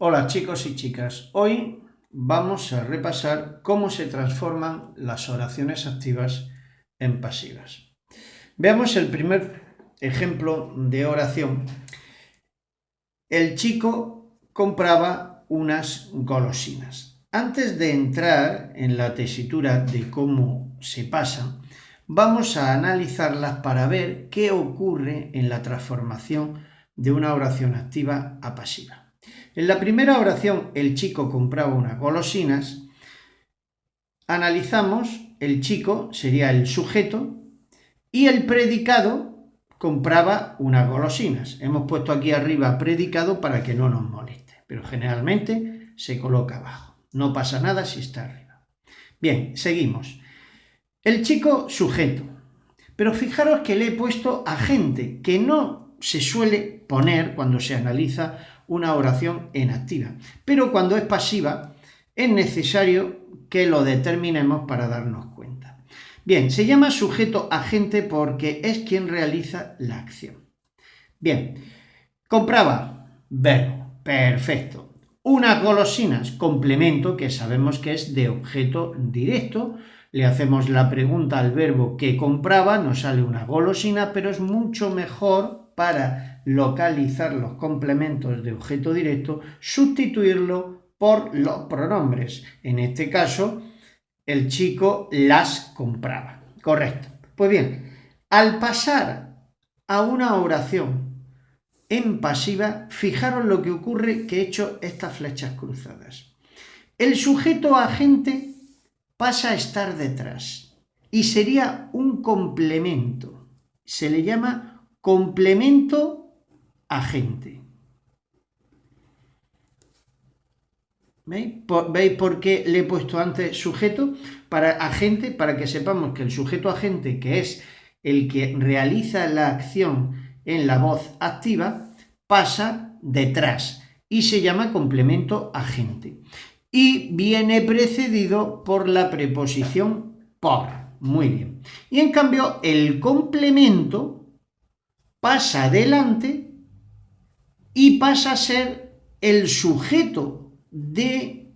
Hola chicos y chicas, hoy vamos a repasar cómo se transforman las oraciones activas en pasivas. Veamos el primer ejemplo de oración. El chico compraba unas golosinas. Antes de entrar en la tesitura de cómo se pasan, vamos a analizarlas para ver qué ocurre en la transformación de una oración activa a pasiva. En la primera oración, el chico compraba unas golosinas. Analizamos, el chico sería el sujeto y el predicado compraba unas golosinas. Hemos puesto aquí arriba predicado para que no nos moleste, pero generalmente se coloca abajo. No pasa nada si está arriba. Bien, seguimos. El chico sujeto. Pero fijaros que le he puesto agente, que no se suele poner cuando se analiza una oración en activa. Pero cuando es pasiva es necesario que lo determinemos para darnos cuenta. Bien, se llama sujeto agente porque es quien realiza la acción. Bien, compraba, verbo, perfecto. Unas golosinas, complemento, que sabemos que es de objeto directo. Le hacemos la pregunta al verbo que compraba, nos sale una golosina, pero es mucho mejor para localizar los complementos de objeto directo, sustituirlo por los pronombres. En este caso, el chico las compraba. Correcto. Pues bien, al pasar a una oración en pasiva, fijaros lo que ocurre que he hecho estas flechas cruzadas. El sujeto agente pasa a estar detrás y sería un complemento. Se le llama complemento agente. ¿Veis por qué le he puesto antes sujeto? Para agente, para que sepamos que el sujeto agente, que es el que realiza la acción en la voz activa, pasa detrás y se llama complemento agente. Y viene precedido por la preposición por. Muy bien. Y en cambio, el complemento pasa adelante y pasa a ser el sujeto de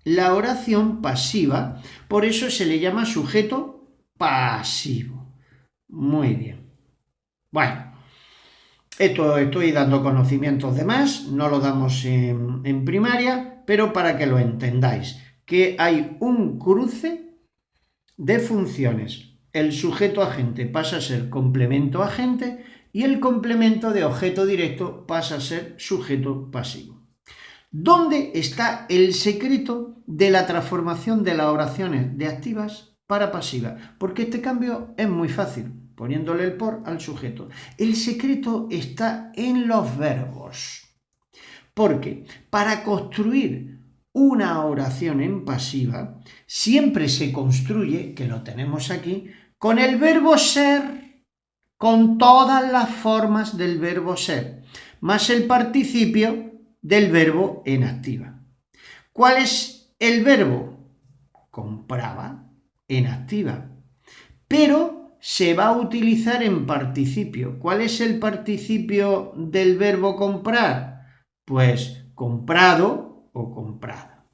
la oración pasiva. Por eso se le llama sujeto pasivo. Muy bien. Bueno, esto estoy dando conocimientos de más, no lo damos en primaria, pero para que lo entendáis, que hay un cruce de funciones. El sujeto agente pasa a ser complemento agente y el complemento de objeto directo pasa a ser sujeto pasivo. ¿Dónde está el secreto de la transformación de las oraciones de activas para pasivas? Porque este cambio es muy fácil, poniéndole el por al sujeto. El secreto está en los verbos. Porque para construir una oración en pasiva siempre se construye, que lo tenemos aquí, con el verbo ser, con todas las formas del verbo ser, más el participio del verbo en activa. ¿Cuál es el verbo? Compraba en activa, pero se va a utilizar en participio. ¿Cuál es el participio del verbo comprar? Pues comprado o comprada.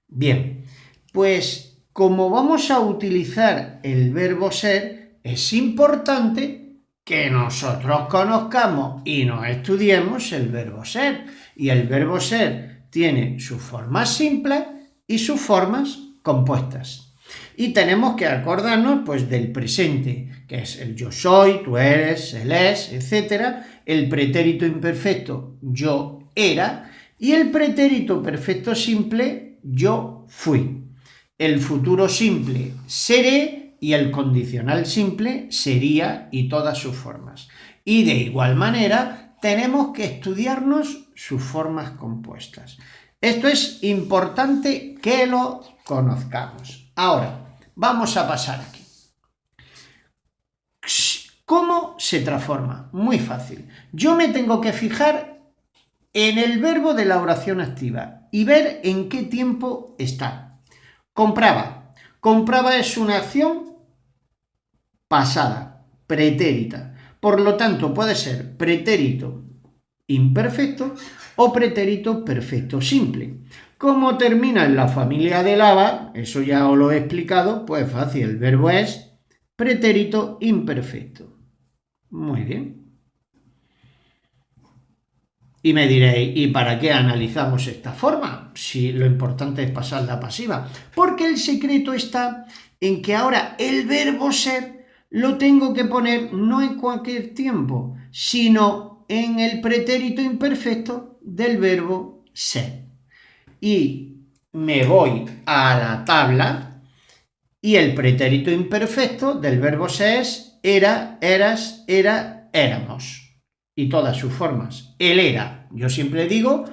Bien, pues como vamos a utilizar el verbo ser, es importante que nosotros conozcamos y nos estudiemos el verbo ser. Y el verbo ser tiene sus formas simples y sus formas compuestas. Y tenemos que acordarnos pues del presente, que es el yo soy, tú eres, él es, etc. El pretérito imperfecto, yo era, y el pretérito perfecto simple, yo fui. El futuro simple, seré, y el condicional simple, sería, y todas sus formas. Y de igual manera, tenemos que estudiarnos sus formas compuestas. Esto es importante que lo conozcamos. Ahora, vamos a pasar aquí. ¿Cómo se transforma? Muy fácil. Yo me tengo que fijar en el verbo de la oración activa y ver en qué tiempo está. Compraba. Compraba es una acción pasada, pretérita. Por lo tanto, puede ser pretérito imperfecto o pretérito perfecto simple. ¿Cómo termina en la familia del ABA? Eso ya os lo he explicado, pues fácil, el verbo es pretérito imperfecto. Muy bien. Y me diréis, ¿y para qué analizamos esta forma? Si lo importante es pasarla a pasiva. Porque el secreto está en que ahora el verbo ser lo tengo que poner no en cualquier tiempo, sino en el pretérito imperfecto del verbo ser. Y me voy a la tabla y el pretérito imperfecto del verbo ser es era, eras, era, éramos. Y todas sus formas. El era, yo siempre digo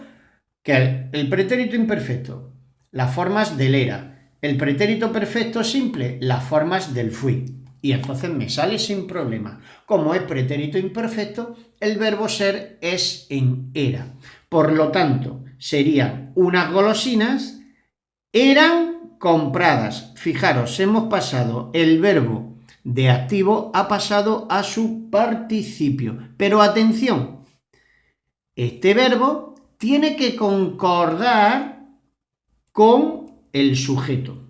que el pretérito imperfecto, las formas del era, el pretérito perfecto simple, las formas del fui. Y entonces me sale sin problema. Como es pretérito imperfecto, el verbo ser es en era. Por lo tanto, serían unas golosinas, eran compradas. Fijaros, hemos pasado el verbo de activo, ha pasado a su participio. Pero atención, este verbo tiene que concordar con el sujeto,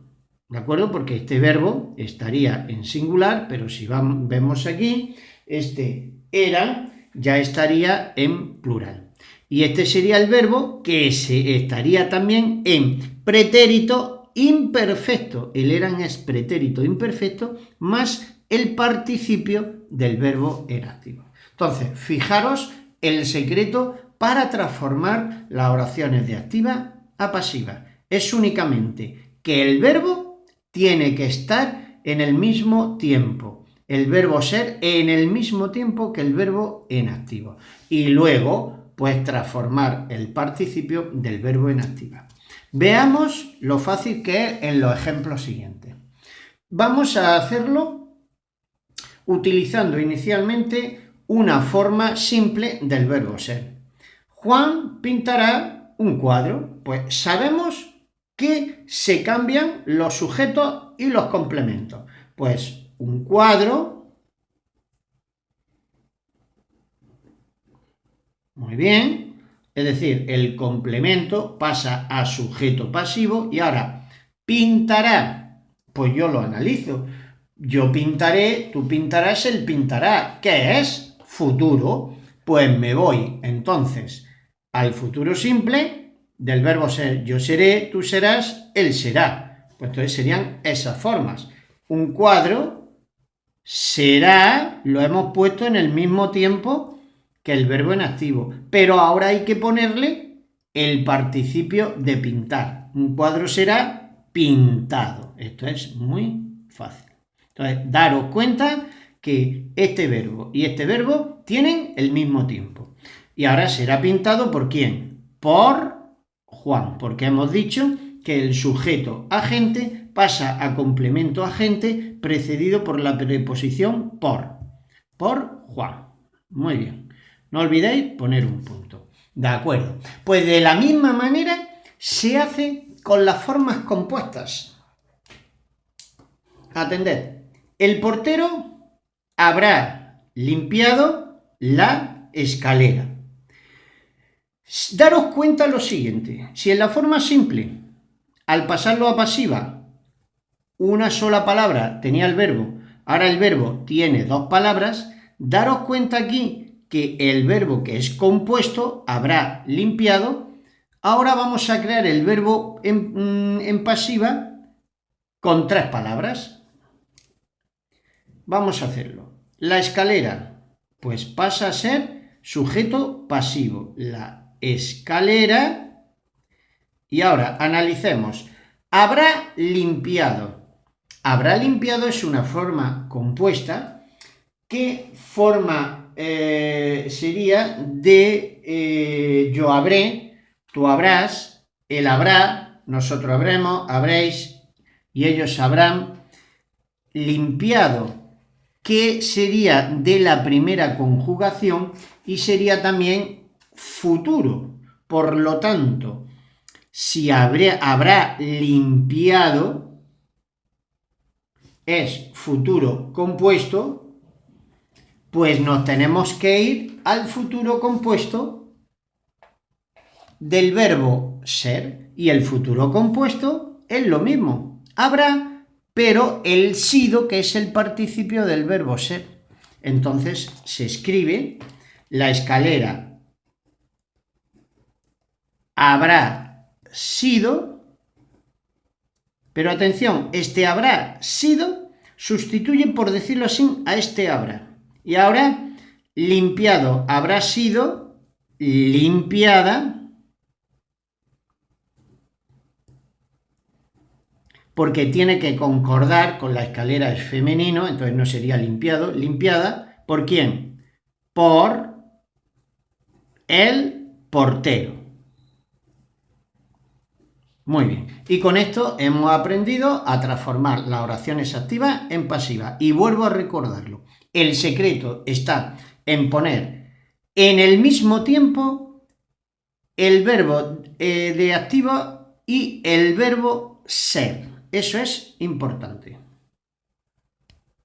¿de acuerdo? Porque este verbo estaría en singular, pero si vemos aquí, este era ya estaría en plural. Y este sería el verbo que se estaría también en pretérito imperfecto. El eran es pretérito imperfecto más el participio del verbo era activo. Entonces, fijaros el secreto para transformar las oraciones de activa a pasiva. Es únicamente que el verbo tiene que estar en el mismo tiempo. El verbo ser en el mismo tiempo que el verbo en activo. Y luego, pues transformar el participio del verbo en activa. Veamos lo fácil que es en los ejemplos siguientes. Vamos a hacerlo utilizando inicialmente una forma simple del verbo ser. Juan pintará un cuadro. Pues sabemos que se cambian los sujetos y los complementos. Pues un cuadro, muy bien, es decir, el complemento pasa a sujeto pasivo y ahora pintará, pues yo lo analizo. Yo pintaré, tú pintarás, él pintará. ¿Qué es? Futuro. Pues me voy entonces al futuro simple del verbo ser. Yo seré, tú serás, él será. Pues entonces serían esas formas. Un cuadro será, lo hemos puesto en el mismo tiempo que el verbo en activo, pero ahora hay que ponerle el participio de pintar. Un cuadro será pintado. Esto es muy fácil. Entonces, daros cuenta que este verbo y este verbo tienen el mismo tiempo. Y ahora será pintado ¿por quién? Por Juan, porque hemos dicho que el sujeto agente pasa a complemento agente precedido por la preposición por Juan. Muy bien. No olvidéis poner un punto. De acuerdo. Pues de la misma manera se hace con las formas compuestas. Atended. El portero habrá limpiado la escalera. Daros cuenta lo siguiente. Si en la forma simple, al pasarlo a pasiva, una sola palabra tenía el verbo, ahora el verbo tiene dos palabras, daros cuenta aquí que el verbo que es compuesto habrá limpiado. Ahora vamos a crear el verbo en pasiva con tres palabras. Vamos a hacerlo. La escalera, pues pasa a ser sujeto pasivo. La escalera. Y ahora analicemos. Habrá limpiado. Habrá limpiado es una forma compuesta. ¿Qué forma sería de yo habré, tú habrás, él habrá, nosotros habremos, habréis y ellos habrán? Limpiado, que sería de la primera conjugación y sería también futuro. Por lo tanto, si habrá limpiado es futuro compuesto, pues nos tenemos que ir al futuro compuesto del verbo ser, y el futuro compuesto es lo mismo. Habrá, pero el sido, que es el participio del verbo ser. Entonces se escribe la escalera habrá sido, pero atención, este habrá sido sustituye, por decirlo así, a este habrá. Y ahora, limpiado habrá sido limpiada, porque tiene que concordar con la escalera, es femenino, entonces no sería limpiado, limpiada, ¿por quién? Por el portero. Muy bien, y con esto hemos aprendido a transformar las oraciones activas en pasivas. Y vuelvo a recordarlo, el secreto está en poner en el mismo tiempo el verbo de activo y el verbo ser. Eso es importante.